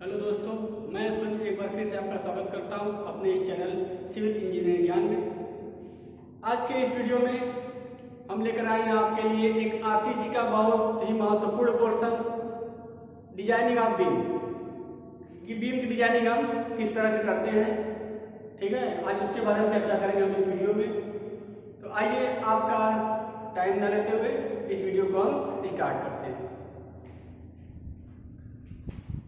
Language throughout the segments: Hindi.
हेलो दोस्तों, मैं सुन एक बार फिर से आपका स्वागत करता हूं अपने इस चैनल सिविल इंजीनियरिंग ज्ञान में। आज के इस वीडियो में हम लेकर आए हैं आपके लिए एक आरसीसी का बहुत ही महत्वपूर्ण पोर्शन, डिजाइनिंग ऑफ बीम। कि बीम की डिजाइनिंग हम किस तरह से करते हैं, ठीक है। आज उसके बारे में चर्चा करेंगे हम इस वीडियो में। तो आइए आपका टाइम न लेते हुए इस वीडियो को हम स्टार्ट करते हैं।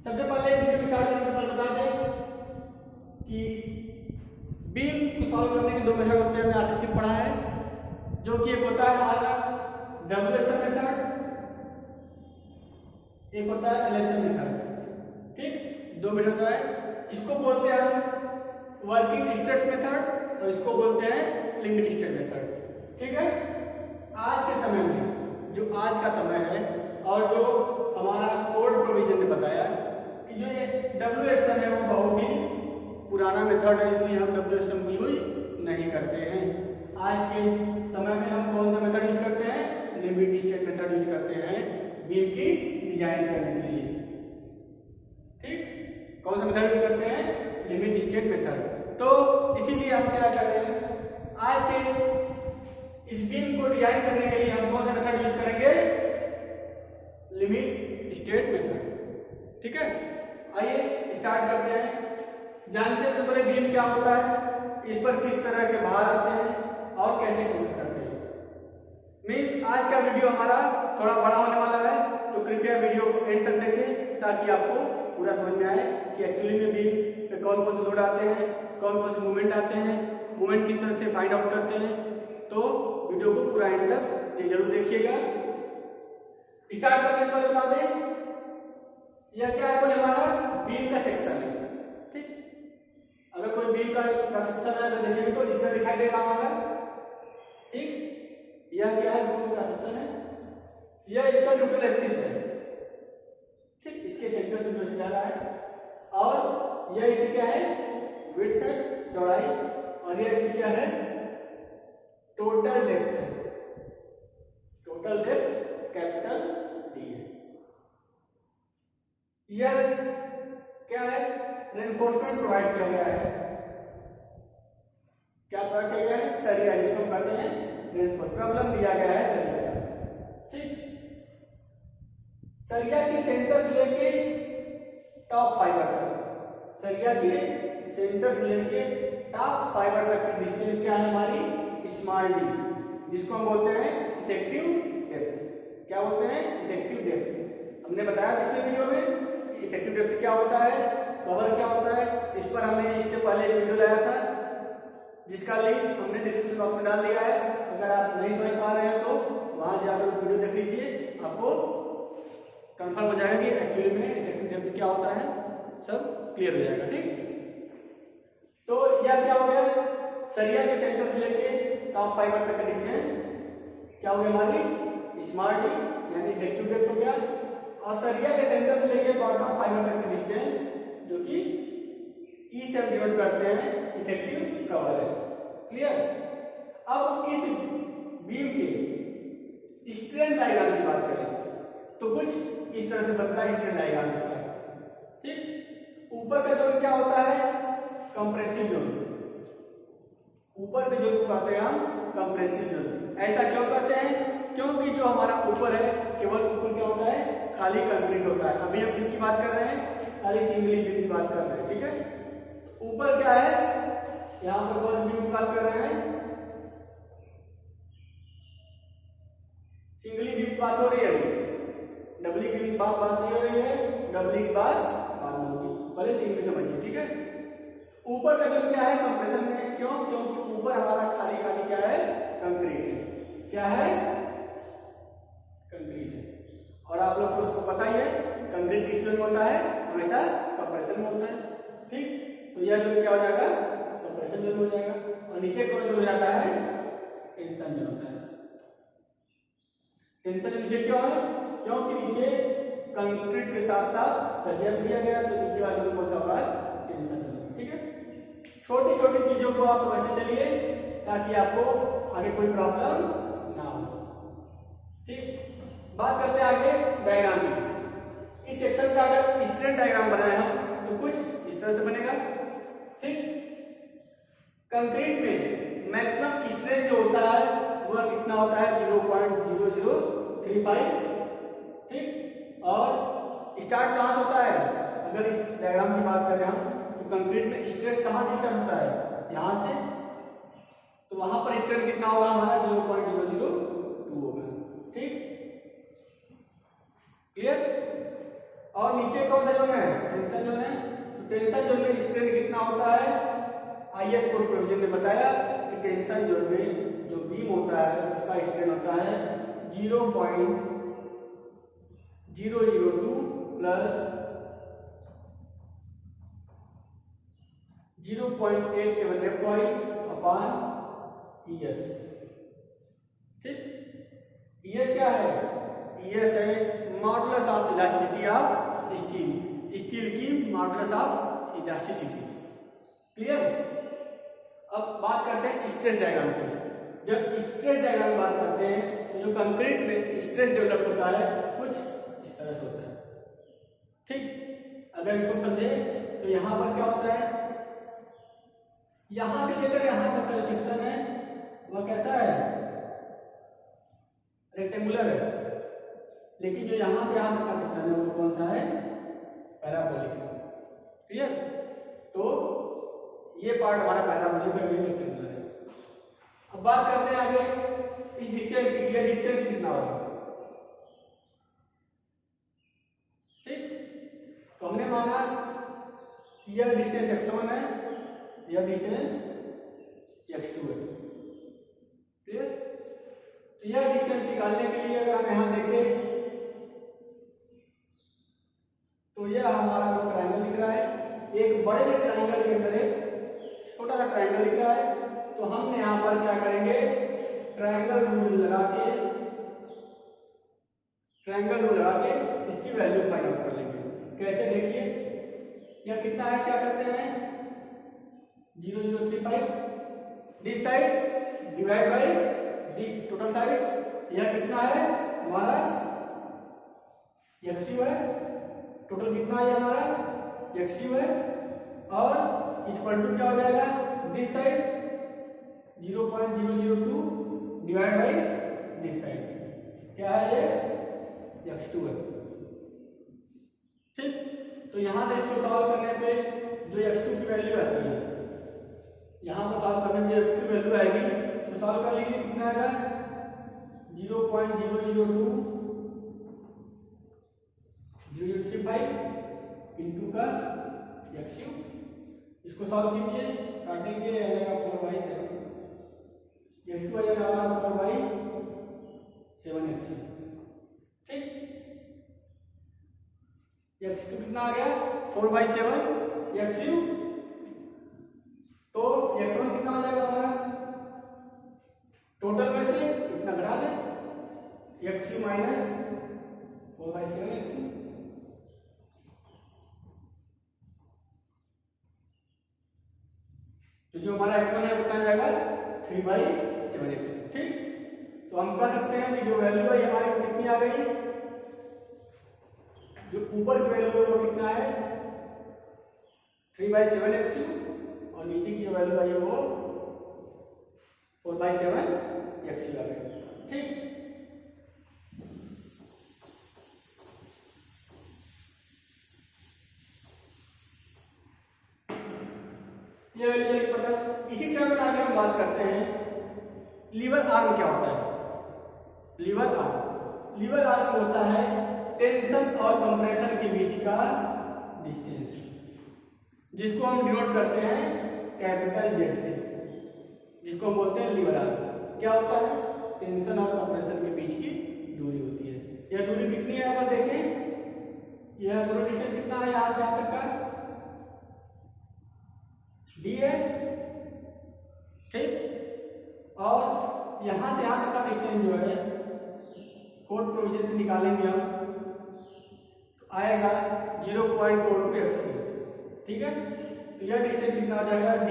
सबसे पहले इस वीडियो स्टार्ट करने से पहले बता दें कि बीम को सॉल्व करने के दो मेथड होते हैं, हमने आरसीसी में पढ़ा है, जो कि एक होता है हमारा डब्ल्यूएसएम मेथड, एक होता है एलएसएम मेथड। ठीक, दो मेथड है। इसको बोलते हैं हम वर्किंग स्ट्रेस मेथड और इसको बोलते हैं लिमिट स्टेट मेथड। ठीक है। आज के समय में जो आज का समय है और जो हमारा कोड प्रोविजन ने बताया कि जो ये डब्ल्यूएसएम है वो बहुत ही पुराना मेथड है, इसलिए हम डब्ल्यूएसएम को यूज नहीं करते हैं। आज के समय में हम कौन सा मेथड यूज करते हैं? लिमिट स्टेट मेथड यूज करते हैं बीम की डिजाइन करने के लिए। ठीक, कौन सा मेथड यूज करते हैं? Limit state method. तो इसीलिए हम क्या कर रहे हैं, आज के इस बीम को डिजाइन करने के लिए हम कौन सा मेथड यूज करेंगे? Limit state method. ठीक है, आइए स्टार्ट करते हैं। जानते हैं सबसे पहले बीम क्या होता है, इस पर किस तरह के भार आते हैं और कैसे कनेक्ट करते हैं। मीन्स आज का वीडियो हमारा थोड़ा बड़ा होने वाला है, तो कृपया वीडियो को एंड तक देखें ताकि आपको पूरा समझ में आए कि एक्चुअली में बीम पे कौन कौन से लोड आते हैं, कौन कौन से मूवमेंट आते हैं, मूवमेंट किस तरह से फाइंड आउट करते हैं। तो वीडियो को पूरा एंड तक जरूर देखिएगा। स्टार्ट करने से पहले बता दें, यह क्या है, कोई हमारा बीम का सेक्शन है। ठीक, अगर कोई बीम का सेक्शन है तो देखिए तो इस तरह दिखाई देगा हमारा। ठीक, यह क्या है, बीम का सेक्शन है, यह इसका न्यूट्रल एक्सिस है। ठीक, इसके सेंटर से जो जा रहा है, और यह इसकी क्या है, विड्थ है, चौड़ाई, और यह इसकी क्या है, टोटल डेप्थ है। टोटल डेप्थ कैपिटल डी है। यह क्या है, रेनफोर्समेंट प्रोवाइड किया गया है। क्या प्रोवाइड किया गया है? सरिया, जिसको कहते हैं रेनफोर्स। प्रॉब्लम दिया गया है सरिया का। ठीक, सरिया के सेंटर से लेके टॉप फाइबर तक, सरिया के सेंटर से लेके टॉप फाइबर तक की डिस्टेंस क्या है हमारी? स्मॉल डी, जिसको हम बोलते हैं इफेक्टिव डेप्थ। क्या बोलते हैं? Effective depth. हमने बताया पिछले वीडियो में इफेक्टिव डेप्थ क्या होता है, कवर क्या होता है। इस पर हमने इससे पहले एक वीडियो लाया था, जिसका लिंक हमने डिस्क्रिप्शन बॉक्स में डाल दिया है। अगर आप नहीं समझ पा रहे हैं तो वहां से जाकर उस वीडियो देख लीजिए, आपको कंफर्म हो जाएगा कि एक्चुअली में इफेक्टिव डेप्थ क्या होता है, सब क्लियर हो जाएगा। ठीक, तो यह क्या हो गया, सरिया के सेंटर से लेके टॉप फाइबर तक का डिस्टेंस क्या हो गया हमारी? स्मॉल डी, यानी इफेक्टिव डेप्थ हो गया। और सरिया के सेंटर से लेके बॉटम फाइबर तक की डिस्टेंस जो कि ई से हम डिनोट करते हैं, इफेक्टिव कवर है। क्लियर। अब इस बीम के स्ट्रेन डायग्राम की बात करें तो कुछ इस तरह से बनता है स्ट्रेन डायग्राम इसका। ठीक, ऊपर का जोन क्या होता है? Compressive zone. ऊपर के जोन को कहते हैं हम कंप्रेसिव जोन। ऐसा क्यों कहते हैं? क्योंकि जो हमारा ऊपर है, केवल ऊपर क्या होता है, खाली कंक्रीट होता है। अभी हम किसकी बात कर रहे हैं? खाली सिंगल बीम की बात कर रहे हैं। ठीक है, ऊपर क्या है, यहां पर कौन सी बीम की बात कर रहे हैं? सिंगली बीम की बात हो रही है, डबली बीम की बात नहीं हो रही है, डबली की बात होगी, पहले सिंगल समझिए। ठीक है, ऊपर का जो क्या है, कंप्रेशन में। क्यों? क्योंकि ऊपर हमारा खाली खाली क्या है, कंक्रीट है। क्या है? कंक्रीट है। और आप लोग को पता ही है कंक्रीट किस जोन में होता है? हमेशा कंप्रेशन में होता है। ठीक, तो यह जोन क्या हो जाएगा? कंप्रेशन जोन हो जाएगा। और नीचे कौन जोन हो जाता है? टेंशन जोन होता है। टेंशन नीचे क्यों है? क्योंकि नीचे कंक्रीट के साथ साथ सरिया दिया गया, तो नीचे वाला जोन कौन सा होगा? Tension zone. ठीक है, छोटी छोटी चीजों को आप समझते चलिए ताकि आपको आगे कोई प्रॉब्लम ना हो। ठीक, बात करते हैं आगे डायग्राम की। इस सेक्शन का अगर स्ट्रेन डायग्राम बनाए हम तो कुछ इस तरह से बनेगा। ठीक, कंक्रीट में मैक्सिमम स्ट्रेन जो होता है वह कितना होता है 0.0035। ठीक, और स्टार्ट कहाँ से होता है, अगर इस डायग्राम की बात करें हम तो कंक्रीट में स्ट्रेस कहाँ से स्टार्ट होता है, यहाँ से, तो वहां पर स्ट्रेन कितना होगा हमारा 0.002 होगा। ठीक, क्लियर। और नीचे कौन सा जोन है, टेंशन जोन है, तो टेंशन जोन में स्ट्रेन कितना होता है, आईएस कोड प्रोविजन ने बताया कि टेंशन जोन में जो बीम होता है उसका स्ट्रेन होता है 0.002 प्लस 0.87 FY अपॉन ES। ठीक, ES क्या है, ES है modulus of elasticity of steel, steel की मॉडुलस ऑफ इलास्टिसिटी। क्लियर। अब बात करते हैं स्ट्रेस डायग्राम की। जब स्ट्रेस डायग्राम की बात करते हैं तो जो कंक्रीट में स्ट्रेस डेवलप होता है कुछ इस तरह से होता है। ठीक, अगर इसको समझे तो यहां पर क्या होता है, यहां से लेकर यहां तक का सेक्शन है वह कैसा है, रेक्टेंगुलर है, लेकिन जो यहां से यहां तक का सेक्शन है वो कौन सा है, पैराबोलिक। क्लियर, तो ये पार्ट हमारा पैराबोलिक है, ये रेक्टेंगुलर है। अब बात करते हैं आगे इस डिस्टेंस की, ये डिस्टेंस कितना होगा। ठीक, तो हमने माना कि यह डिस्टेंस x1 है, यह डिस्टेंस x2 है। क्लियर, तो यह डिस्टेंस निकालने के लिए अगर हम यहां देखें तो यह हमारा जो ट्रायंगल दिख रहा है, एक बड़े से ट्रायंगल के अंदर एक छोटा सा ट्रायंगल दिख रहा है, तो हम यहां पर क्या करेंगे, ट्रायंगल रूल लगा के इसकी वैल्यू फाइंड आउट कर लेंगे। कैसे, देखिए यह कितना है, क्या करते हैं 0.035 this side divide by this total side, यह कितना है हमारा XU है, टोटल कितना है हमारा XU है, और इक्वल टू क्या हो जाएगा this side 0.002 divide by this side, क्या है ये x2 है। ठीक, तो यहां से इसको सॉल्व करने पे जो x2 की वैल्यू आती है, यहां पर सॉल्व करने में जो x2 वैल्यू आएगी तो सॉल्व कर लीजिए, कितना आएगा 0.002 0.035 इनटू का XU, इसको सॉल्व कीजिए, काटेंगे आएगा 4/7, x2 आ जाएगा हमारा 4/7x। ठीक, x2 कितना आ गया 4/7 XU, तो x1 कितना हो जाएगा हमारा, टोटल में से कितना घटा दें XU माइनस 4/7XU, तो जो हमारा x1 है कितना जाएगा 3/7x। ठीक, तो हम कह सकते हैं कि जो वैल्यू है हमारी वो कितनी आ गई, जो ऊपर की वैल्यू है वो कितना है 3/7XU, और नीचे की जो वैल्यू आई है वो 4/7XU आ गई। ठीक, ये वैल्यू पता। इसी तरह में आगे हम बात करते हैं लीवर आर्म क्या होता है। लीवर आर्म होता है टेंशन और कंप्रेशन के बीच का डिस्टेंस, जिसको हम डिनोट करते हैं कैपिटल Z से, जिसको हम बोलते हैं लीवर आर्म। क्या होता है, टेंशन और कंप्रेशन के बीच की दूरी होती है। यह दूरी कितनी है, अगर देखें यह पूरा डिस्टेंस कितना है, यहां से यहां तक का D है। ठीक, और यहां से यहां तक का डिस्टेंस जो है कोड प्रोविजन से निकालेंगे हम तो आएगा 0.42x। ठीक है, तो यह डिस्टेंस कितना आ जाएगा D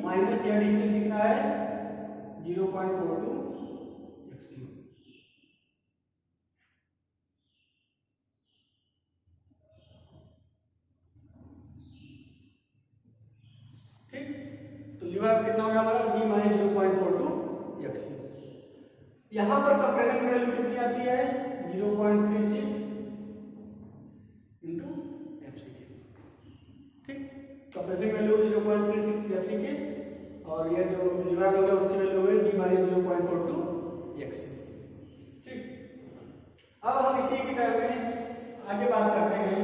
माइनस यह डिस्टेंस कितना है 0.42x। यू हैव कितना हो गया हमारा d माइनस 0.42 x। यहाँ पर कंप्रेशन की वैल्यू कितनी आती है 0.36 इंटू FCK। ठीक, कंप्रेशन वैल्यू 0.36 FCK और ये जो यू हैव हो गया उसकी वैल्यू है d माइनस 0.42 x। ठीक, अब हम इसी की तरह में आगे बात करते हैं।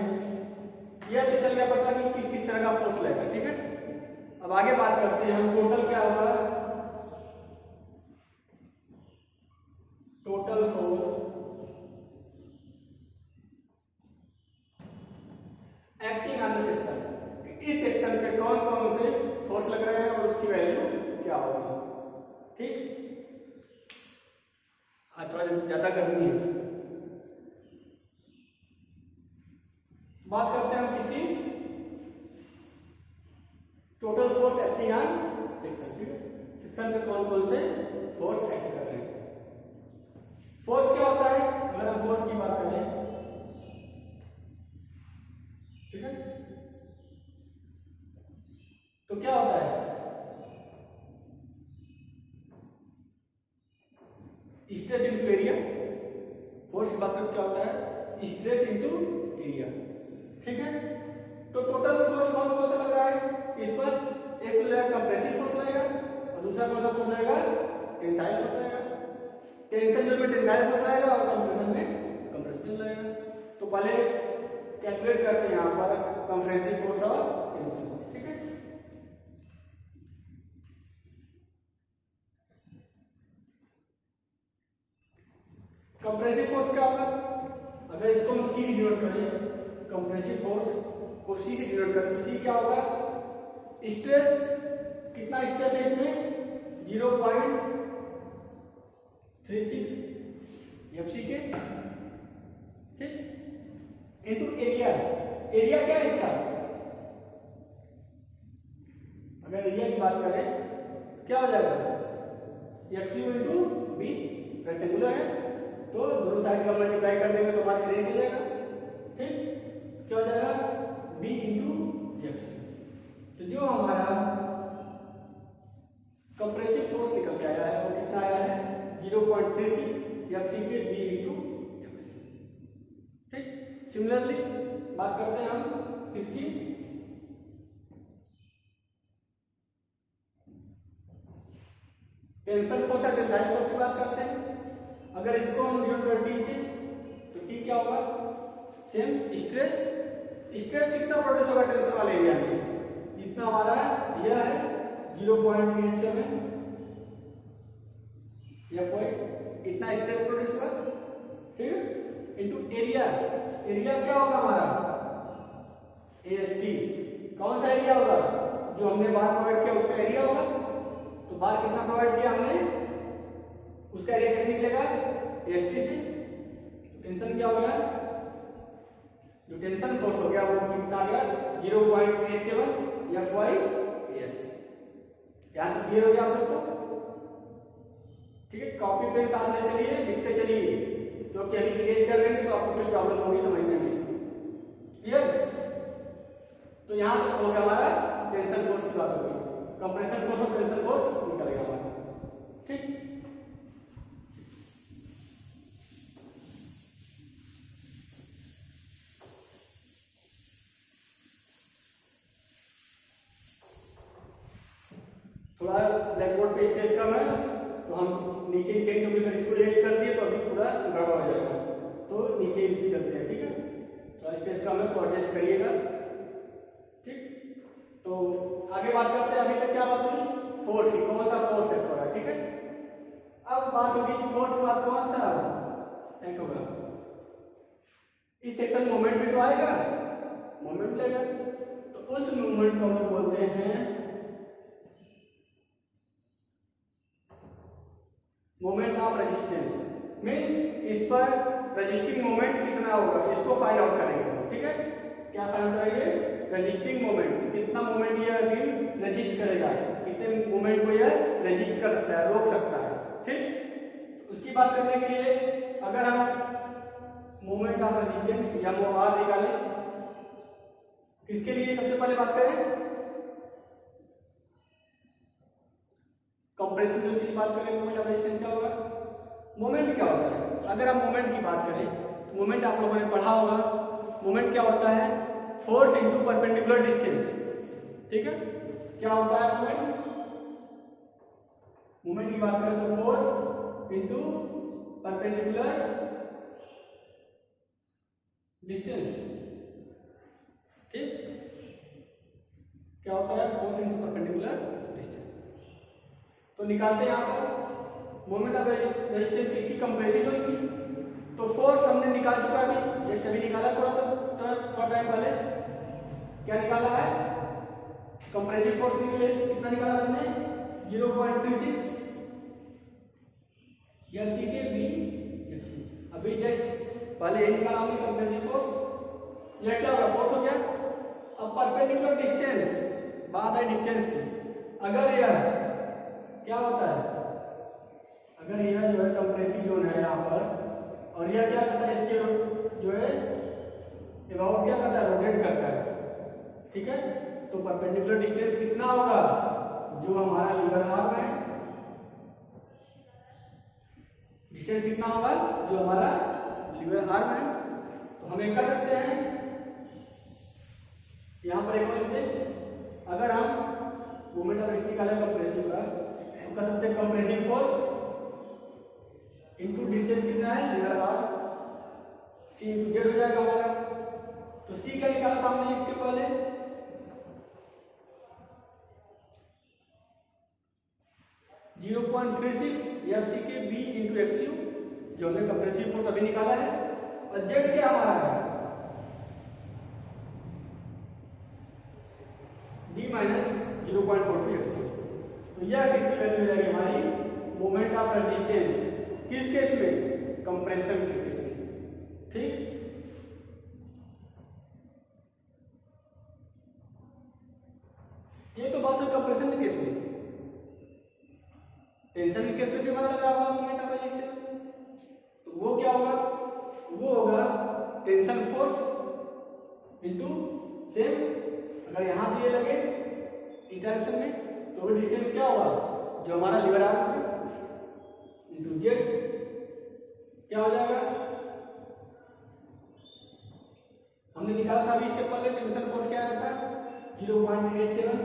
यह तो चल गया पता नहीं किस किस तरह का फोर्स लगेगा। ठीक है, अब आगे बात करते हैं हम टोटल क्या होगा, total force acting on the section. इस सेक्शन पे कौन कौन से फोर्स लग रहे हैं और उसकी वैल्यू क्या होगी। ठीक, आज थोड़ा ज्यादा गर्मी है। बात करते हैं हम किसकी, total force acting on section. ठीक है, सेक्शन पे कौन कौन से फोर्स एक्ट कर रहे हैं। फोर्स क्या होता है, अगर हम फोर्स की बात करें, ठीक है, तो क्या होता है स्ट्रेस इंटू एरिया। फोर्स की बात करें तो क्या होता है स्ट्रेस इंटू एरिया। ठीक है, तो टोटल फोर्स कौन कौन सा लग रहा है इस पर, एक तो लगेगा कंप्रेसिव फोर्स लगेगा और दूसरा कौन सा फोर्स लगेगा टेंसाइल फोर्स लगेगा। टेंशन में टेंसाइल फोर्स लगेगा और कंप्रेशन में कंप्रेसिव लगेगा। तो पहले कैलकुलेट करते हैं यहाँ पर कंप्रेसिव फोर्स और टेंसिव फोर्स। ठीक है, कंप्रेसिव फोर्स क्या होगा, अगर इसको हम सी से डिनोट करें, कंप्रेसिव फोर्स को सी से डिनोट करें तो सी क्या होगा, स्ट्रेस, कितना स्ट्रेस है इसमें 0.36 FCK। ठीक, इनटू एरिया। एरिया क्या है इसका, अगर एरिया की बात करें क्या हो जाएगा XU इंटू बी, रेक्टेंगुलर है तो दोनों साइड का मल्टीप्लाई कर देंगे तो हमारा एरिया मिल जाएगा। ठीक, क्या हो जाएगा B इंटू एक्स। तो जो हमारा कंप्रेसिव फोर्स निकल के आया है वो कितना आया है 0.36 FCK B इंटू एक्स। ठीक, सिमिलरली बात करते हैं हम किसकी, टेंशन फोर्स या टेंसाइल फोर्स की बात करते हैं। अगर इसको हम डिवाइड करें T से तो T क्या होगा, सेम स्ट्रेस। स्ट्रेस कितना प्रोड्यूस होगा टेंशन वाले एरिया में, जितना हमारा यह है 0.87 Fy, इतना स्ट्रेस प्रोड्यूस होगा। ठीक है, इनटू एरिया। एरिया क्या होगा हमारा AST। कौन सा एरिया होगा, जो हमने बार प्रोवाइड किया उसका एरिया होगा। तो बार कितना प्रोवाइड किया हमने, उसका एरिया कैसे निकलेगा AST से। टेंशन क्या हो गया, जो टेंशन फोर्स हो गया वो कितना आ गया 0.87 Fy AS। यहां तक क्लियर हो गया आप लोग को। ठीक है, कॉपी पेन साथ ले चलिए, लिखते चलिए, क्योंकि अभी इरेज कर लेंगे तो आपको कोई प्रॉब्लम होगी समझने में। क्लियर, तो यहां तक हो गया हमारा टेंशन फोर्स की बात होगी, कंप्रेशन फोर्स और टेंशन फोर्स निकल गया हमारा। ठीक, थोड़ा ब्लैक बोर्ड पे स्पेस कम है तो हम नीचे लिखेंगे, क्योंकि अगर इसको रेज कर दिए तो अभी पूरा गड़बड़ हो जाएगा, तो नीचे ही चलते हैं। ठीक है, थोड़ा स्पेस कम है तो एडजस्ट करिएगा। ठीक, तो आगे बात करते हैं। अभी तक क्या बात हुई फोर्स की, कौन सा फोर्स है थोड़ा। ठीक है, अब बात होगी फोर्स के बाद कौन सा एक्ट होगा, इस सेक्शन मोमेंट भी तो आएगा, मोमेंट लेगा, तो उस मोमेंट को हम बोलते हैं मोमेंट ऑफ रेजिस्टेंस। मींस इस पर रेजिस्टिंग मोमेंट कितना होगा इसको फाइंड आउट करेंगे। ठीक है, क्या फाइंड आउट करेंगे, रेजिस्टिंग मोमेंट, कितना मोमेंट ये बीम रेजिस्ट करेगा, कितने मोमेंट को ये रेजिस्ट कर सकता है, रोक सकता है। ठीक, उसकी बात करने के लिए अगर हम मोमेंट ऑफ रेजिस्टेंस या MOR निकालें, किसके लिए सबसे पहले बात करें, कंप्रेसिव जोन की बात करें मोमेंट ऑफ रेजिस्टेंस क्या होगा? मोमेंट क्या होता है? अगर हम मोमेंट की बात करें तो मोमेंट आप लोगों ने पढ़ा होगा, मोमेंट क्या होता है? Force into perpendicular distance. ठीक है, क्या होता है मोमेंट? मोमेंट की बात करें तो फोर्स इनटू परपेंडिकुलर डिस्टेंस। ठीक, क्या होता है? Force into perpendicular distance. तो निकालते हैं यहां पर मोमेंट ऑफ रेजिस्टेंस किसकी? कंप्रेसिव जोन की। तो फोर्स हमने निकाल चुका अभी, जस्ट अभी निकाला, थोड़ा टाइम पहले। क्या निकाला है? कंप्रेसिव फोर्स निकले, कितना निकाला हमने? 0.36 एफसी के बी एफसी। अभी जस्ट पहले ये निकाला हमने कंप्रेसिव फोर्स। यह क्या होगा? फोर्स हो गया। अब परपेंडिकुलर डिस्टेंस, बात है डिस्टेंस की। अगर यह क्या होता है? अगर यह जो है कंप्रेसिव जोन है यहाँ पर, और यह क्या करता है? इसके जो है अबाउट क्या करता है? रोटेट करता है। ठीक है, तो परपेंडिकुलर डिस्टेंस कितना होगा? जो हमारा लीवर आर्म है, डिस्टेंस कितना होगा? जो हमारा लीवर आर्म है। तो हम एक कर सकते हैं, यहां पर एक और लिखते हैं, अगर हम मोमेंट ऑफ रेजिस्टेंस निकाले कंप्रेसिव का, तो कर सकते हैं कंप्रेसिव फोर्स इनटू डिस्टेंस कितना है? लीवर आर्म, सी इनटू जेड हो जाएगा हमारा। तो सी क्या निकाला था हमने इसके पहले? 0.36 एफसी के बी इंटू एक्सयू, जो हमने कंप्रेसिव फोर्स अभी निकाला है। और जेड क्या हमारा है? D minus 0.42 एक्सयू। तो यह किसकी वैल्यू हो जाएगी? हमारी मोमेंट ऑफ रेजिस्टेंस। किस केस में? कंप्रेशन के केस में। ठीक, ये तो बात है कंप्रेशन के केस में। टेंशन के केस में भी पता लगा होगा मोमेंट ऑफ रेजिस्टेंस। तो वो क्या होगा? वो होगा टेंशन फोर्स इनटू सेम, अगर यहां से ये लगे इस डायरेक्शन में, तो वो डिस्टेंस क्या होगा? जो हमारा लीवर आर्म है इनटू जेड, क्या हो जाएगा? हमने निकाला था अभी इसके पहले टेंशन फोर्स क्या आया था? 0.87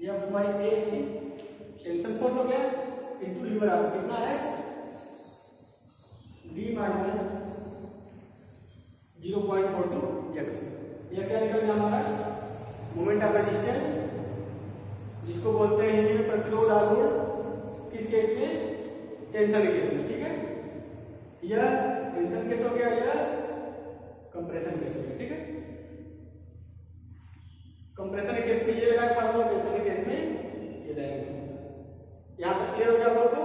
F by A S T. Tension force हो गया इनटू लीवर आर्म, कितना है? D minus 0.42 x. यह क्या निकल गया हमारा? मोमेंट ऑफ रेजिस्टेंस, जिसको बोलते हैं हिंदी में प्रतिरोध आघूर्ण। किस केस में? टेंशन के केस में। ठीक है, यह टेंशन केस हो गया, यह कंप्रेशन केस हो गया। ठीक है, कंप्रेशन के केस में ये लगा फार्मूला, टेंशन के केस में ये लगाएंगे। यहां तक क्लियर हो गया आप लोग को?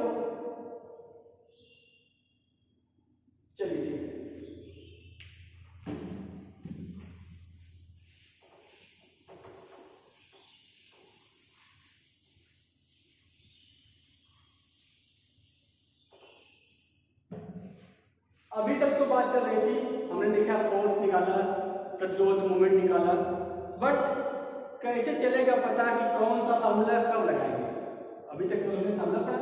चलिए ठीक है। अभी तक तो बात चल रही थी, हमने देखा फोर्स निकाला, प्रतिरोध मोमेंट निकाला, बट कैसे चलेगा पता कि कौन सा फार्मूला कब लगाएंगे? अभी तक तो हमने फार्मूला पढ़ा,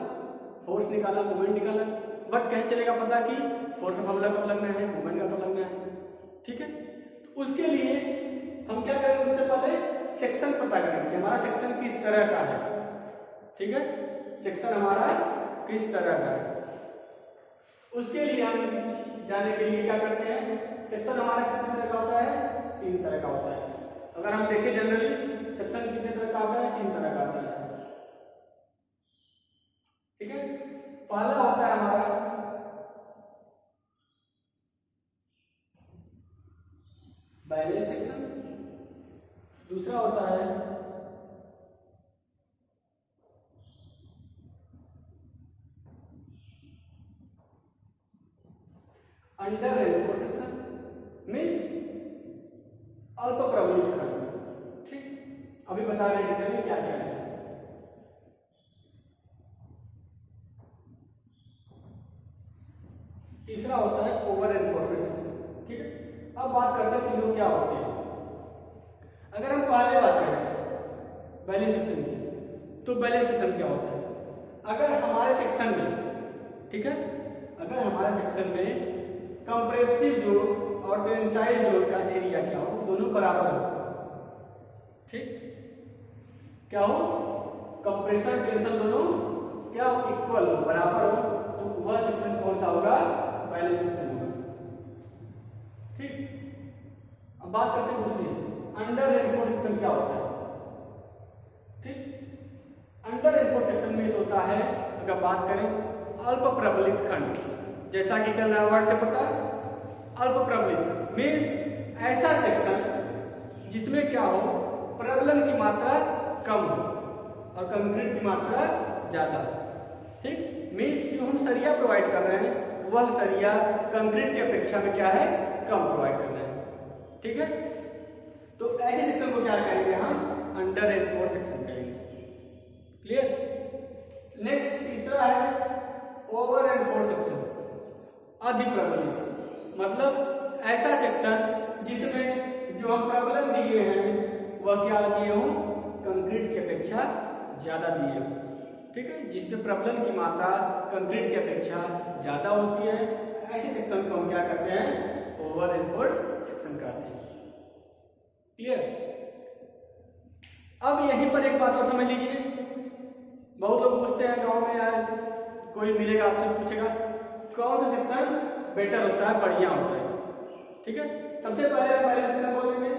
फोर्स निकाला, मोमेंट निकाला, बट कैसे चलेगा पता कि फोर्स का फार्मूला कब लगना है, मोमेंट का कब लगना है? ठीक है, तो उसके लिए हम क्या करेंगे? उससे पहले सेक्शन पता करेंगे, हमारा सेक्शन किस तरह का है। ठीक है, सेक्शन हमारा किस तरह का है, उसके लिए हम जाने के लिए क्या करते हैं? सेक्शन हमारा कितने तरह का होता है? 3 तरह का होता है। अगर हम देखें जनरली सेक्शन कितने तरह का आता है? 3 तरह का आता है। ठीक है, पहला होता है हमारा बैलेंस सेक्शन, दूसरा होता है अंडर रेनफोर्स सेक्शन, मीन्स अल्प प्रबलित खंड। ठीक, अभी बता रहे हैं डिटेल में क्या क्या है। तीसरा होता है ओवर एनफोर्समेंट सेक्शन। ठीक है, अब बात करते हैं तीनों क्या होते हैं। अगर हम पहले बात करें बैलेंस सेक्शन की, तो बैलेंस सेक्शन क्या होता है? अगर हमारे सेक्शन में, ठीक है, अगर हमारे सेक्शन में कंप्रेसिव जोन और टेंसाइल जोन का एरिया क्या हो, दोनों बराबर हो, ठीक, क्या हो, कंप्रेशन टेंशन दोनों क्या हो, इक्वल हो, बराबर हो, तो वह सेक्शन कौन सा होगा? बैलेंस सेक्शन होगा। ठीक, अब बात करते हैं दूसरी, अंडर रेनफोर्स सेक्शन क्या होता है? ठीक, अंडर रेनफोर्स सेक्शन में होता है, अगर बात करें तो अल्प प्रबलित खंड, जैसा कि चल रहा वर्ड से पता है, अल्प प्रबलित मीन्स ऐसा सेक्शन जिसमें क्या हो, प्रबलन की मात्रा कम हो और कंक्रीट की मात्रा ज्यादा हो। ठीक, मीन्स जो हम सरिया प्रोवाइड कर रहे हैं वह सरिया कंक्रीट की अपेक्षा में क्या है, कम प्रोवाइड कर रहे हैं। ठीक है, तो ऐसे सेक्शन को क्या कहेंगे हम? अंडर रेनफोर्स सेक्शन कहेंगे। क्लियर? नेक्स्ट तीसरा है ओवर रेनफोर्स सेक्शन, अधिक प्रबलित, मतलब ऐसा सेक्शन जिसमें जो हम प्रबलन दिए हैं वह क्या दिए हो, कंक्रीट की अपेक्षा ज्यादा दिए हो। ठीक है, जिसमें प्रबलन की मात्रा कंक्रीट की अपेक्षा ज्यादा होती है, ऐसे सेक्शन को हम क्या करते हैं? ओवर रेनफोर्स सेक्शन कहते हैं। क्लियर? अब यहीं पर एक बात और समझ लीजिए, बहुत लोग पूछते हैं गांव में, यार कोई मिलेगा आपसे पूछेगा कौन सा सेक्शन बेटर होता है, बढ़िया होता है। ठीक है, सबसे पहले सेक्शन बोलेंगे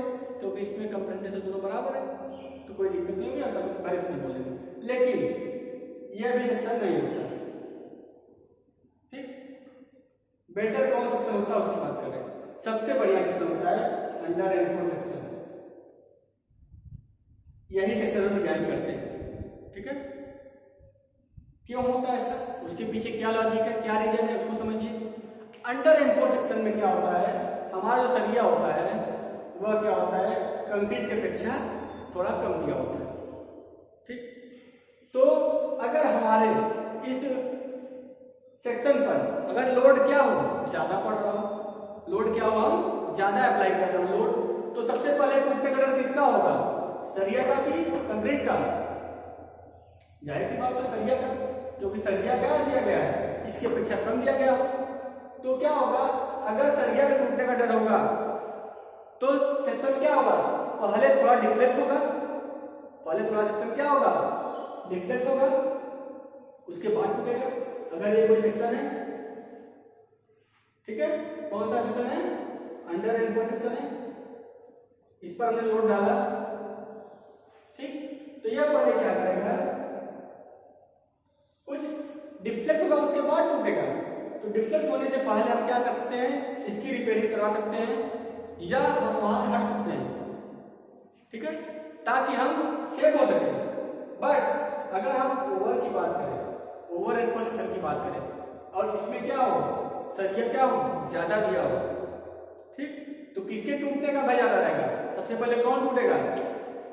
क्योंकि इसमें कंप्रेशन से दोनों बराबर है, तो कोई दिक्कत नहीं होगी, सब पहले सेक्शन बोलेंगे। लेकिन यह भी सेक्शन नहीं होता। ठीक, बेटर कौन सेक्शन होता है उसकी बात करें, सबसे बढ़िया सेक्शन होता है अंडर रेनफोर्स सेक्शन, यही सेक्शन हम डिजाइन करते हैं। ठीक है, क्यों होता है ऐसा, उसके पीछे क्या लॉजिक है, क्या रीजन है, उसको समझिए। अंडर रेनफोर्स सेक्शन में क्या होता है, हमारा जो सरिया होता है वह क्या होता है, कंक्रीट की अपेक्षा थोड़ा कम दिया होता है। ठीक, तो अगर हमारे इस सेक्शन पर अगर लोड क्या हो, ज्यादा पड़ रहा हो, लोड क्या हो, हम ज्यादा अप्लाई कर रहे हो लोड, तो सबसे पहले टूटने का डर किसका होगा, सरिया का कि कंक्रीट का? जाहिर सी बात है सरिया का, क्योंकि सरिया क्या दिया गया है, इसकी अपेक्षा कम दिया गया। तो क्या होगा, अगर सरिया के टूटने का डर होगा तो सेक्शन क्या होगा, पहले थोड़ा डिफ्लेक्ट होगा, पहले थोड़ा सेक्शन क्या होगा, डिफ्लेक्ट होगा, उसके बाद टूटेगा। अगर ये कोई सेक्शन है, ठीक है, कौन सा सेक्शन है, अंडर रेनफोर्स सेक्शन है, इस पर हमने लोड डाला, ठीक, तो यह पहले क्या करेगा, कुछ डिफ्लेक्ट होगा, उसके बाद टूटेगा। तो डिफ्लेक्ट होने से पहले हम क्या कर सकते हैं, इसकी रिपेयरिंग करवा सकते हैं या हम वहां हट सकते हैं। ठीक है, ताकि हम सेफ हो सके। बट अगर हम ओवर की बात करें, ओवर रेनफोर्स सेक्शन की बात करें, और इसमें क्या हो, सरिया क्या हो, ज्यादा दिया हो, ठीक, तो किसके टूटने का भय ज्यादा रहेगा, सबसे पहले कौन टूटेगा,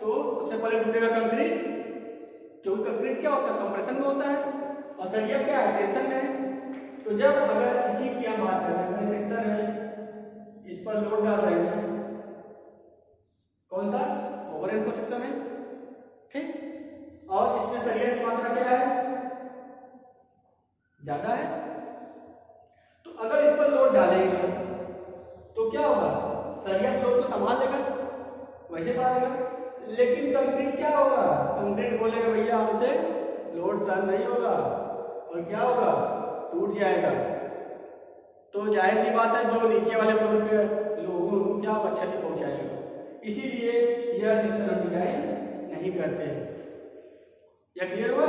तो सबसे पहले टूटेगा कंक्रीट, क्योंकि कंक्रीट क्या होता है, कंप्रेशन में होता है, और सरिया क्या है, टेंशन में है। तो जब अगर इसी की हम बात करें, सेक्शन है, इस पर लोड डाल रहे हैं, कौन सा, ओवर रेनफोर्स सेक्शन है, ठीक, और इसमें सरिया की मात्रा क्या है, ज्यादा है, तो अगर इस पर लोड डालेंगे तो क्या होगा, सरिया लोड को संभाल लेगा, वैसे पड़ा देगा। लेकिन कंक्रीट क्या होगा, कंक्रीट बोलेगा भैया हमसे लोड सहन नहीं होगा, और क्या होगा, टूट जाएगा। तो जाहिर सी बात है जो नीचे वाले फ्लोर पे लोगों को क्या अच्छा नहीं पहुंचाएगा, इसीलिए यह सेक्शन हम डिजाइन नहीं करते हैं। यह क्लियर हुआ,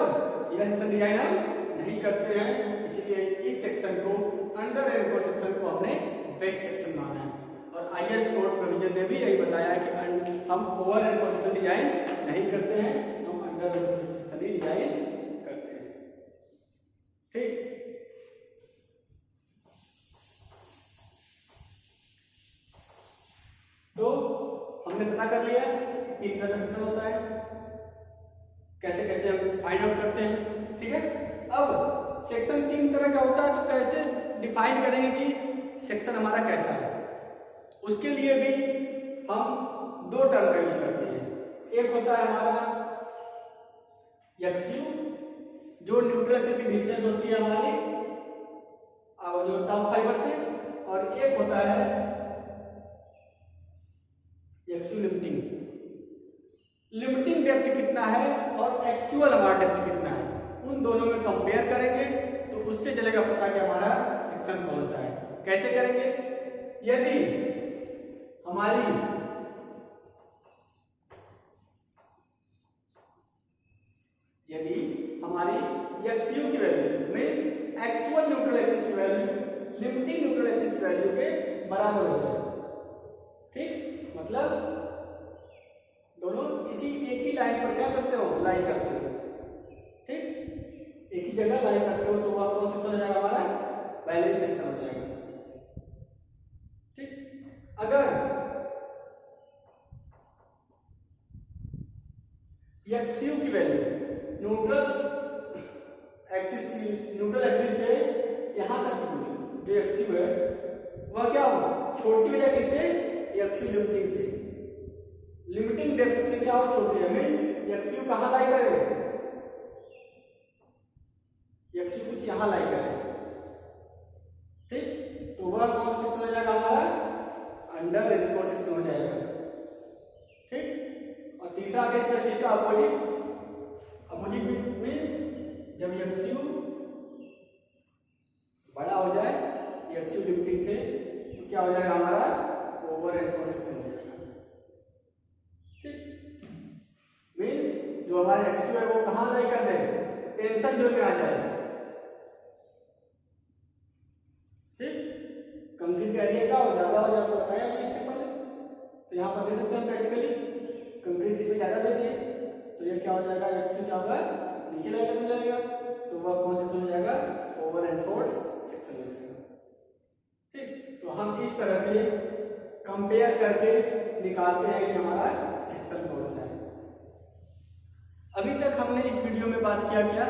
यह सेक्शन डिजाइन हम नहीं करते हैं, इसलिए इस सेक्शन को अंडर रेनफोर्स सेक्शन को हमने बेस्ट सेक्शन माना है। और आईएस कोड प्रोविजन ने भी यही बताया है कि हम ओवर रेनफोर्स सेक्शन डिजाइन नहीं करते हैं, हम अंडर रेनफोर्स सेक्शन ही डिजाइन करते हैं। ठीक, तो हमने पता कर लिया तीन तरह का सेक्शन होता है, कैसे कैसे हम फाइंड आउट करते हैं। ठीक है, अब सेक्शन तीन तरह का होता है, तो कैसे डिफाइन करेंगे कि सेक्शन हमारा कैसा है, उसके लिए भी हम दो टर्म का यूज करते हैं। एक होता है हमारा एक्स यू जो न्यूट्रल एक्सिस की डिस्टेंस होती है हमारी जो टॉप फाइबर से, और एक होता है x you limiting. Limiting depth कितना है और एक्चुअल हमारा डेप्थ कितना है, उन दोनों में कंपेयर करेंगे तो उससे चलेगा पता कि हमारा सेक्शन कौन सा है। कैसे करेंगे? यदि हमारी एक्स यू की value means actual neutral axis की वैल्यू लिमिटिंग न्यूट्रल एक्सिस की वैल्यू के बराबर हो जाए, ठीक, मतलब दोनों इसी एक ही लाइन पर क्या करते हो, लाई करते हो, ठीक, एक ही जगह लाई करते हो, तो वह कौन सेक्शन हो जाएगा हमारा, बैलेंस सेक्शन हो जाएगा, ठीक। अगर एक्स यू की वैल्यू न्यूट्रल एक्सिस से यहां तक की दूरी जो एक्स यू है वह क्या हो, छोटी हो जाएगी इससे एक्स यू लिमिटिंग से, लिमिटिंग डेप्थ से क्या हो, छोटी है, मीन एक्स यू कहां लाई करे, एक्स यू कुछ यहां लाई करे, ठीक, तो वह कौन सा सेक्शन हो जाएगा हमारा, अंडर रेनफोर्स सेक्शन हो जाएगा, ठीक। और तीसरा केस इसका अपोजिट मीन्स जब एक्स यू बड़ा हो जाए एक्स यू लिमिटिंग से तो क्या हो जाएगा हमारा, ओवर रेनफोर्स सेक्शन हो जाएगा, ठीक। मीन्स जो हमारे एक्स यू है वो कहां लाई कर दे, टेंशन जोन में आ जाए, ठीक। कंक्रीट का एरिया का ज्यादा हो जाता बताया इससे पहले, तो यहाँ पर दे सकते हैं प्रैक्टिकली कंक्रीट इसमें ज्यादा दे दिए तो ये क्या हो जाएगा, एक्स यू क्या होगा, नीचे लाकर मिल जाएगा, तो वह कौन सेक्शन हो जाएगा, ओवर एनफोर्स सेक्शन हो जाएगा, ठीक। तो हम इस तरह से कंपेयर करके निकालते हैं कि हमारा सेक्शन कौन सा है। अभी तक हमने इस वीडियो में बात किया क्या,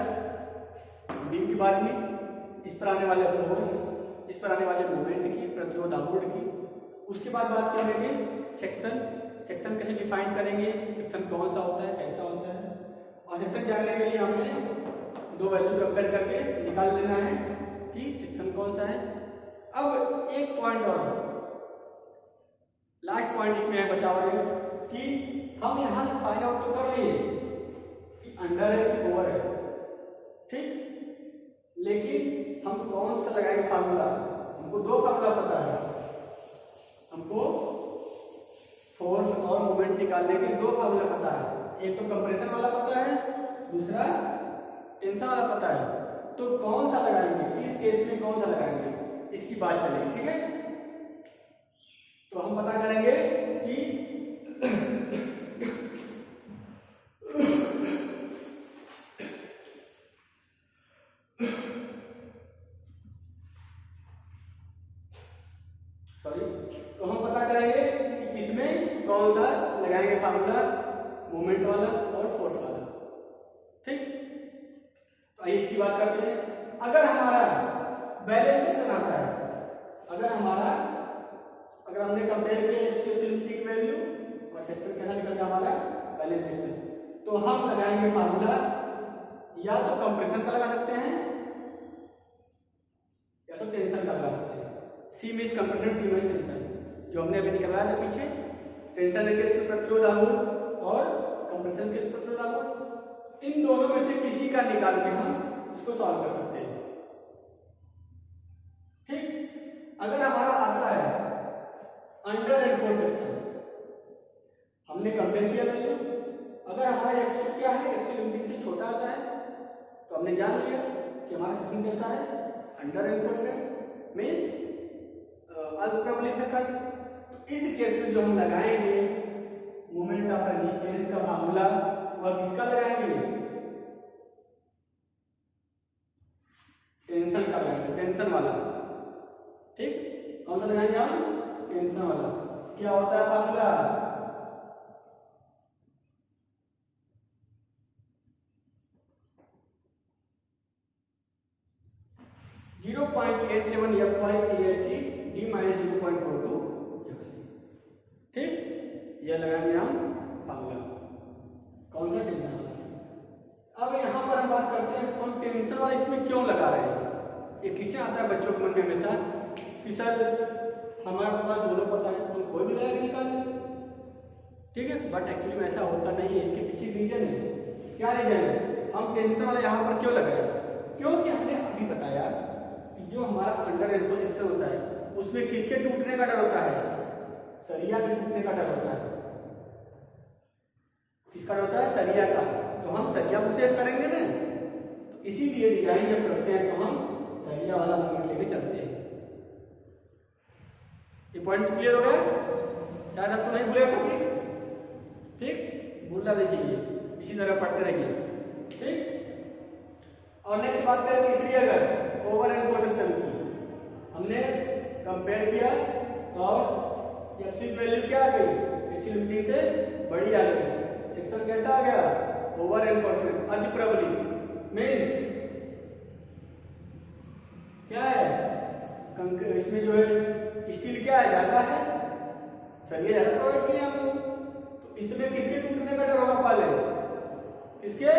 बीम के बारे में, इस पर आने वाले फोर्स, इस पर आने वाले मूवमेंट की, प्रतिरोध आउटपुट की, उसके बाद बात करेंगे सेक्शन कैसे डिफाइन करेंगे, सेक्शन कौन सा होता है, कैसा होता है, और सेक्शन जानने के लिए हमें दो वैल्यू कंपेयर करके निकाल लेना है कि सेक्शन कौन सा है। अब एक पॉइंट और लास्ट पॉइंट इसमें है बचा हुआ कि हम यहां से फाइंड आउट तो कर लिए कि अंडर है कि ओवर है, ठीक, लेकिन हम कौन सा लगाएंगे फार्मूला, हमको दो फार्मूला पता है, हमको फोर्स और मोमेंट निकालने के दो फार्मूला पता है, एक तो कंप्रेशन वाला पता है, दूसरा टेंशन वाला पता है, तो कौन सा लगाएंगे, इस केस में कौन सा लगाएंगे, इसकी बात चलेगी, ठीक है। तो हम पता करेंगे कि तो हम पता करेंगे कि किसमें कौन सा लगाएंगे फार्मूला, मोमेंट वाला और फोर्स वाला, ठीक। तो आइए इसकी बात करते हैं। अगर हमारा बैलेंस सेक्शन आता है, अगर हमने कंपेयर किया एक्सियल लिमिटिंग वैल्यू और सेक्शन कैसा निकल गया हमारा, बैलेंस सेक्शन, तो हम लगाएंगे फार्मूला, या तो कंप्रेशन का लगा सकते हैं या तो टेंशन का लगा सकते हैं। C means compression, T means tension, जो हमने अभी निकलवाया था पीछे, टेंशन है केस में प्रतिरोध आघूर्ण और कंप्रेशन केस प्रतिरोध आघूर्ण, इन दोनों में से किसी का निकाल के हम इसको सॉल्व कर सकते हैं, ठीक। अगर हमारा आता है अंडर एनफोर्स सेक्शन, हमने कंपेयर किया वैल्यू, अगर हमारा एक्स क्या है, एक्स लिमिटिंग से छोटा आता है तो हमने जान लिया कि हमारा सेक्शन कैसा है, अंडर एनफोर्स है, मीन्स अल्पप्रबलित सेक्शन। तो इस केस में जो हम लगाएंगे मोमेंट ऑफ रेजिस्टेंस का फार्मूला, वह किसका लगाएंगे, टेंशन का लगाएंगे, टेंशन वाला, ठीक। कौन सा लगाएंगे हम, टेंशन वाला। क्या होता है formula, 0.87 FY AST D minus 0.42 FC, ठीक। यह लगाएंगे हम फार्मूला, कौन सा टेंशन वाला। अब क्वेश्चन आता है बच्चों के मन में हमेशा कि सर हमारे पास दोनों पता है, हम कोई भी लगा के निकाल दें, ठीक है। बट एक्चुअली में ऐसा होता नहीं है। इसके पीछे रीजन है। क्या रीजन है? हम टेंशन वाला यहाँ पर क्यों लगाए? क्योंकि हमने अभी बताया कि जो हमारा अंडर एल्बो सेक्शन होता है उसमें किसके टूटने का डर होता है? सरिया के टूटने का डर होता है। किसका होता है? सरिया का। तो हम सरिया को सेव करेंगे ना, तो इसीलिए डिजाइन जब करते हैं तो हम सरिया वाला मोमेंट लेके चलते हैं। ये पॉइंट क्लियर हो गया? शायद आप तो नहीं भूलेगा कभी, ठीक? भूलना नहीं चाहिए, इसी तरह पढ़ते रहिए, ठीक। और नेक्स्ट बात करें तीसरी, अगर ओवर एंड सेक्शन की हमने कंपेयर किया और एक्स वैल्यू क्या आ गई? एक्स से बड़ी आ गई। सेक्शन कैसा आ गया? Over enforcement. अनप्रॉबली मींस क्या है? इसमें जो है स्टील क्या है? ज्यादा है, चलिए ज्यादा प्रोवाइड किया आपको, तो इसमें किसके टूटने का डर होगा? पहले किसके?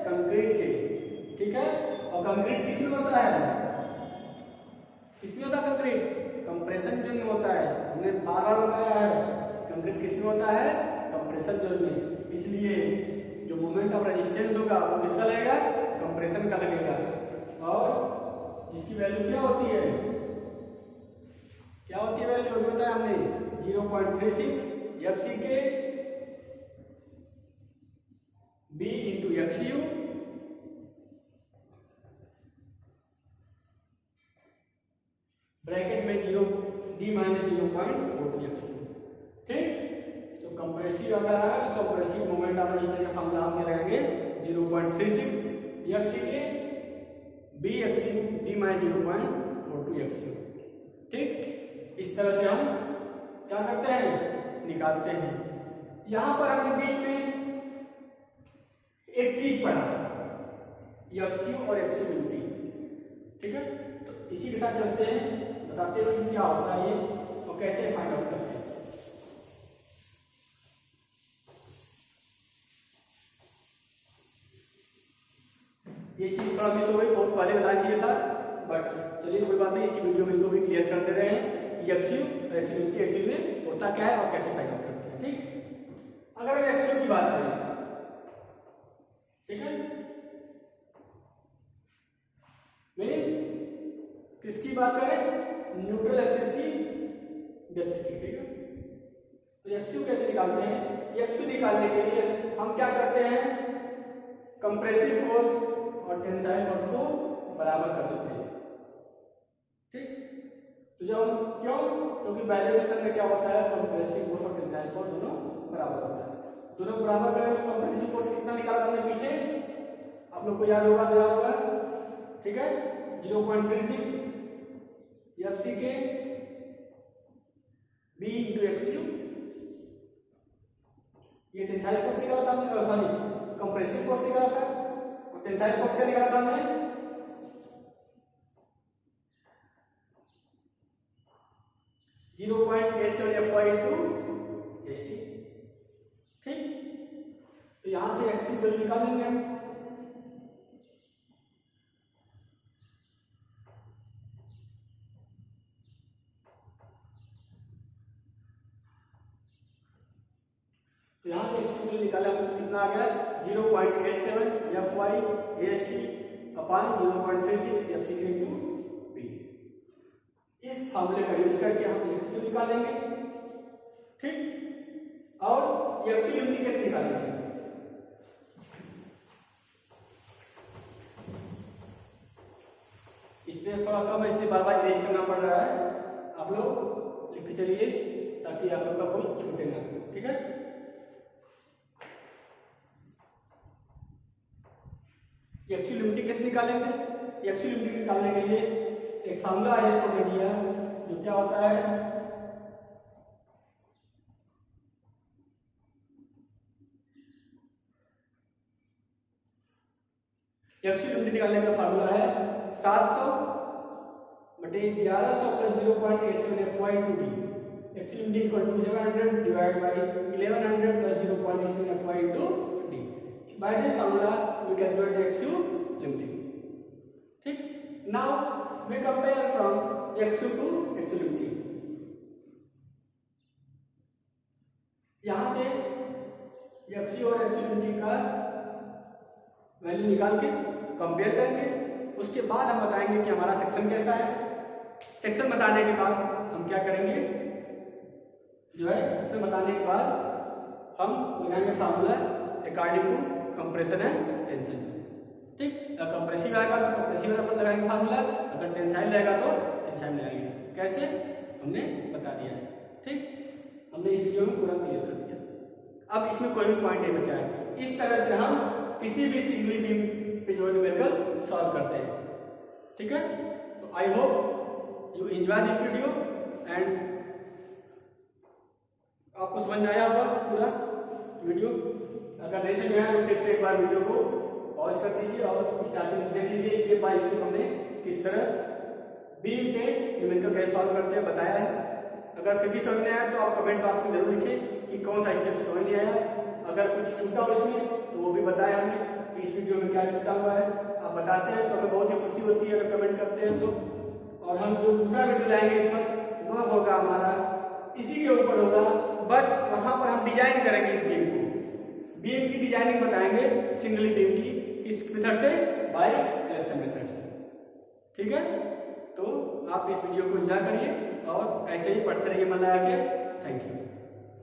कंक्रीट के, ठीक है। और कंक्रीट किसमें होता है? किसमें होता है कंक्रीट? कंप्रेशन जोन में होता है। हमने बार बार बताया है कंक्रीट किसमें होता है? कंप्रेशन जोन में। इसलिए जो मोमेंट ऑफ रेजिस्टेंस होगा वो किसका लगेगा? कंप्रेशन का लगेगा। और जिसकी वैल्यू क्या होती है? क्या होती है वैल्यू? अभी बताया हमने 0.36 एफसी के बी इंटू एक्सयू ब्रैकेट में 0 डी माइनस 0.42 एक्सयू, ठीक। तो कंप्रेसिव अगर आया तो कंप्रेसिव मोमेंट ऑफ रेजिस्टेंस का फॉर्मूला हम क्या लगाएंगे? 0.36 एफसी के बी एक्सयू डी माइनस 0.42 एक्सयू, ठीक। इस तरह से हम क्या करते हैं? निकालते हैं। यहां पर हमने बीच में एक चीज पढ़ा, एक्सयू और एक्सयूबिलिटी, ठीक है। तो इसी के साथ चलते हैं, बताते हैं क्या होता है ये और कैसे फाइंड आउट करते हैं। ये चीज थोड़ा मिस हो गई, बहुत पहले बताना चाहिए था, बट चलिए कोई बात नहीं, इसी वीडियो में इसको भी क्लियर कर दे रहे हैं कि एक्सयू और एक्सयूबिलिटी एक्चुअली में होता क्या है और कैसे फाइंड आउट करते हैं, ठीक। अगर हम एक्सयू की बात करें, ठीक है, मीन्स किसकी बात करें? न्यूट्रल एक्सिस की डेप्थ की, ठीक है। तो एक्सयू कैसे निकालते हैं? एक्सयू निकालने के लिए हम क्या करते हैं? कंप्रेसिव फोर्स और टेंसाइल फोर्स को बराबर कर देते हैं, ठीक। तो जब हम क्यों? क्योंकि बैलेंस सेक्शन में क्या होता है? कंप्रेसिव फोर्स और टेंसाइल फोर्स दोनों बराबर होता है। दोनों बराबर करेंगे तो कंप्रेसिव फोर्स कितना निकाला था हमने पीछे? आप लोग को याद होगा, ठीक है। 0.36 एफसी के बी इंटू एक्सयू, ये टेंसाइल फोर्स निकाला था हमने, सॉरी कंप्रेसिव फोर्स निकाला था, और टेंसाइल फोर्स क्या निकाला था हमने? 0.87 FY इंटू एसटी, ठीक। तो यहां से एक्सयू वैल्यू निकालेंगे हम। तो यहां से एक्सयू वैल्यू निकाला हमने तो कितना आ गया? 0.87 FY AST upon 0.36 FC into P। इस फार्मूले का यूज करके हम एक्सयू निकालेंगे, ठीक। और एक्सयू लिमिट कैसे निकालेंगे? स्पेस थोड़ा कम है इसलिए बार बार इरेज करना पड़ रहा है, आप लोग लिखते चलिए ताकि आप लोग का कोई छूटे ना, ठीक है। एक्सयू लिमिट कैसे निकालेंगे? एक्सयू लिमिट निकालने के लिए एक फार्मूला है, इसको दे दिया, जो क्या होता है? एक्सयू लिमिट निकालने का फार्मूला है 700 बटे 1100 plus 0.87 FY to d. Actually limit equal to 700 divide by 1100 plus 0.87 FY to d. By this formula we calculate the x u limit, ठीक। Now we compare from XU to XLUT. यहाँ से XU और XLUT का वैल्यू निकाल के कंपेयर करेंगे। उसके बाद हम बताएंगे कि हमारा सेक्शन कैसा है। सेक्शन बताने के बाद हम क्या करेंगे, जो है सेक्शन बताने के बाद हम लगाएंगे formula according to compression and tension. ठीक, अगर कंप्रेसिव आएगा तो कंप्रेसिव अपन लगाएंगे फार्मूला, अगर टेंसाइल रहेगा तो टेंसाइल लगाएंगे। कैसे हमने बता दिया है। ठीक, हमने इस वीडियो में पूरा क्लियर कर दिया। अब इसमें कोई भी पॉइंट नहीं बचा है। इस तरह से हम किसी भी सिंगल बीम पे जो न्यूमेरिकल सॉल्व करते हैं। ठीक है, तो I hope you enjoy this video and आपको समझ में आया होगा पूरा वीडियो। अगर नहीं समझ आया तो फिर से एक बार वीडियो को पॉज कर दीजिए और स्टार्टिंग से देख लीजिए। स्टेप बाय स्टेप हमने किस तरह बीम के न्यूमेरिकल कैसे सॉल्व करते हैं बताया है। अगर फिर भी समझ में आया तो आप कमेंट बॉक्स में जरूर लिखें कि कौन सा स्टेप समझ में आया। अगर कुछ छूटा हो इसमें तो वो भी बताया हमें कि इस वीडियो में क्या छूटा हुआ है। आप बताते हैं तो हमें बहुत ही खुशी होती है अगर कमेंट करते हैं तो। और हम जो दूसरा वीडियो लाएंगे इस पर वह होगा हमारा इसी के ऊपर होगा, बट वहां पर हम डिजाइन करेंगे इस बीम को। बीम की डिजाइनिंग बताएंगे सिंगल बीम की, किस मेथड से, बाय इलेक्शन मेथड से। ठीक है, तो आप इस वीडियो को एंजॉय करिए और ऐसे ही पढ़ते रहिए मन लगा के। Thank you.